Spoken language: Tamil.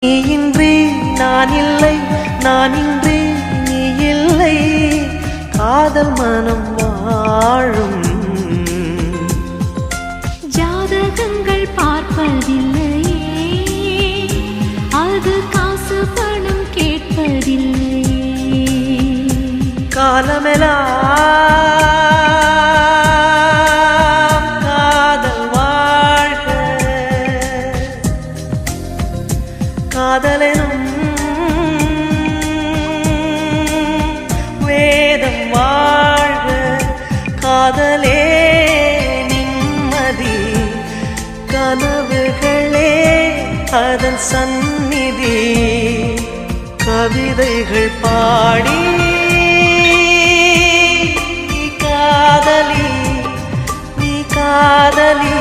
நீ இன்றி நான் இல்லை, நான் இன்றி நீ இல்லை, காதல் மனம் வாழும். ஜாதகங்கள் பார்ப்பதில்லையே, அது காசு பணம் கேட்பதில்லையே. காலமெல்லாம் காதல் வாழ்க, காதலெனும் வேதம் வாழ்க, காதலே நிம்மதி, கனவுகளே அதன் சந்நிதி, கவிதைகள் பாடி நீ காதலி, நீ காதலி.